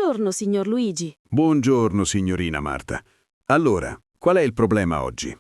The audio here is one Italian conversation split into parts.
Buongiorno, signor Luigi. Buongiorno, signorina Marta. Allora, qual è il problema oggi?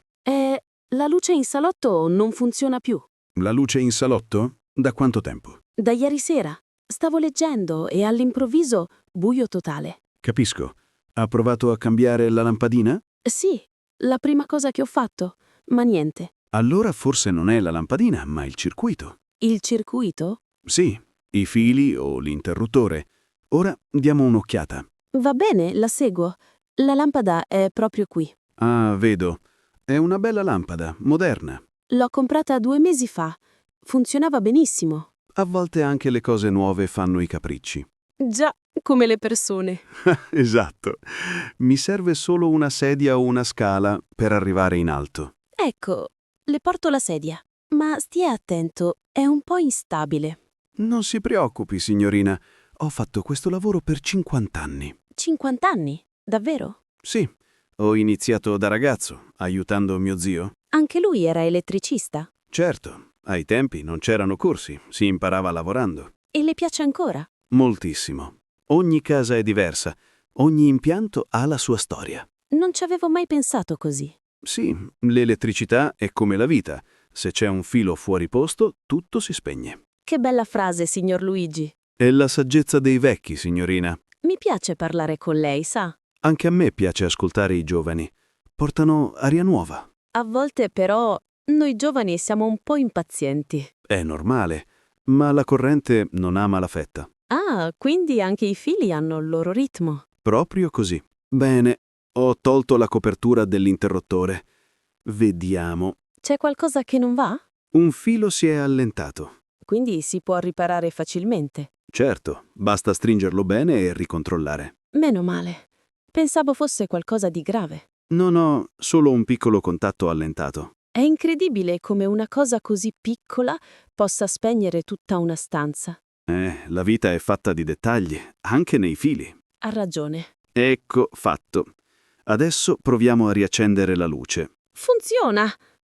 La luce in salotto non funziona più. La luce in salotto? Da quanto tempo? Da ieri sera. Stavo leggendo e all'improvviso buio totale. Capisco. Ha provato a cambiare la lampadina? Sì, la prima cosa che ho fatto, ma niente. Allora forse non è la lampadina, ma il circuito. Il circuito? Sì, i fili o l'interruttore. Ora diamo un'occhiata. Va bene, la seguo. La lampada è proprio qui. Ah, vedo. È una bella lampada, moderna. L'ho comprata 2 mesi fa. Funzionava benissimo. A volte anche le cose nuove fanno i capricci. Già, come le persone. Esatto. Mi serve solo una sedia o una scala per arrivare in alto. Ecco, le porto la sedia. Ma stia attento, è un po' instabile. Non si preoccupi, signorina. Ho fatto questo lavoro per 50 anni. 50 anni? Davvero? Sì, ho iniziato da ragazzo, aiutando mio zio. Anche lui era elettricista. Certo, ai tempi non c'erano corsi, si imparava lavorando. E le piace ancora? Moltissimo. Ogni casa è diversa, ogni impianto ha la sua storia. Non ci avevo mai pensato così. Sì, l'elettricità è come la vita. Se c'è un filo fuori posto, tutto si spegne. Che bella frase, signor Luigi. È la saggezza dei vecchi, signorina. Mi piace parlare con lei, sa. Anche a me piace ascoltare i giovani. Portano aria nuova. A volte però noi giovani siamo un po' impazienti. È normale, ma la corrente non ama la fetta. Ah, quindi anche i fili hanno il loro ritmo. Proprio così. Bene, ho tolto la copertura dell'interruttore. Vediamo. C'è qualcosa che non va? Un filo si è allentato. Quindi si può riparare facilmente. Certo, basta stringerlo bene e ricontrollare. Meno male. Pensavo fosse qualcosa di grave. Non ho solo un piccolo contatto allentato. È incredibile come una cosa così piccola possa spegnere tutta una stanza. La vita è fatta di dettagli, anche nei fili. Ha ragione. Ecco, fatto. Adesso proviamo a riaccendere la luce. Funziona!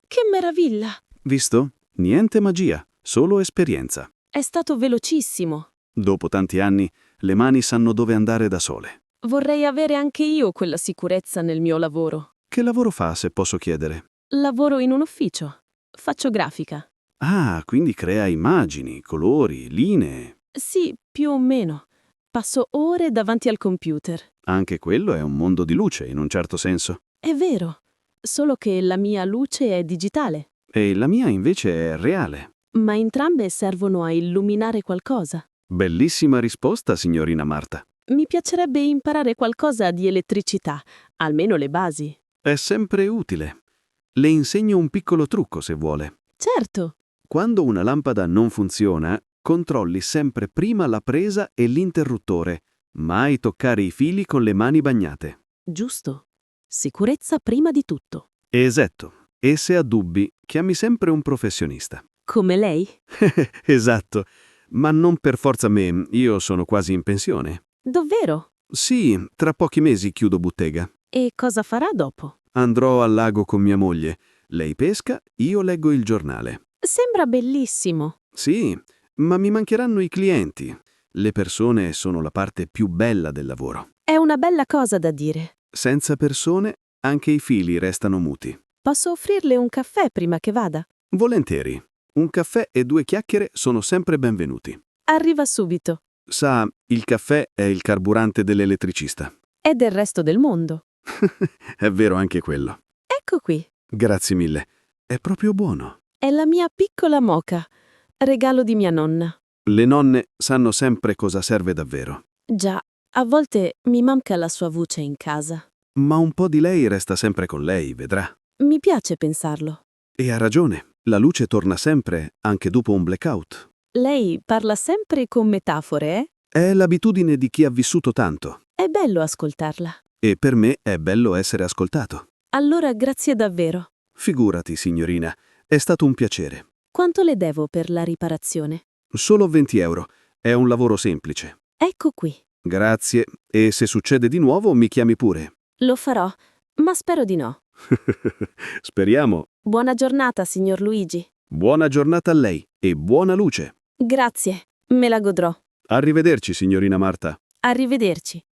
Che meraviglia! Visto? Niente magia, solo esperienza. È stato velocissimo. Dopo tanti anni, le mani sanno dove andare da sole. Vorrei avere anche io quella sicurezza nel mio lavoro. Che lavoro fa, se posso chiedere? Lavoro in un ufficio. Faccio grafica. Ah, quindi crea immagini, colori, linee. Sì, più o meno. Passo ore davanti al computer. Anche quello è un mondo di luce, in un certo senso. È vero, solo che la mia luce è digitale. E la mia invece è reale. Ma entrambe servono a illuminare qualcosa. Bellissima risposta, signorina Marta. Mi piacerebbe imparare qualcosa di elettricità, almeno le basi. È sempre utile. Le insegno un piccolo trucco, se vuole. Certo. Quando una lampada non funziona, controlli sempre prima la presa e l'interruttore. Mai toccare i fili con le mani bagnate. Giusto. Sicurezza prima di tutto. Esatto. E se ha dubbi, chiami sempre un professionista. Come lei? Esatto. Ma non per forza me, io sono quasi in pensione. Davvero? Sì, tra pochi mesi chiudo bottega. E cosa farà dopo? Andrò al lago con mia moglie. Lei pesca, io leggo il giornale. Sembra bellissimo. Sì, ma mi mancheranno i clienti. Le persone sono la parte più bella del lavoro. È una bella cosa da dire. Senza persone, anche i fili restano muti. Posso offrirle un caffè prima che vada? Volentieri. Un caffè e 2 chiacchiere sono sempre benvenuti. Arriva subito. Sa, il caffè è il carburante dell'elettricista. È del resto del mondo. È vero anche quello. Ecco qui. Grazie mille. È proprio buono. È la mia piccola moka, regalo di mia nonna. Le nonne sanno sempre cosa serve davvero. Già, a volte mi manca la sua voce in casa. Ma un po' di lei resta sempre con lei, vedrà. Mi piace pensarlo. E ha ragione. La luce torna sempre, anche dopo un blackout. Lei parla sempre con metafore, eh? È l'abitudine di chi ha vissuto tanto. È bello ascoltarla. E per me è bello essere ascoltato. Allora, grazie davvero. Figurati, signorina. È stato un piacere. Quanto le devo per la riparazione? Solo 20 euro. È un lavoro semplice. Ecco qui. Grazie. E se succede di nuovo, mi chiami pure. Lo farò, ma spero di no. Speriamo. Buona giornata, signor Luigi. Buona giornata a lei e buona luce. Grazie, me la godrò. Arrivederci, signorina Marta. Arrivederci.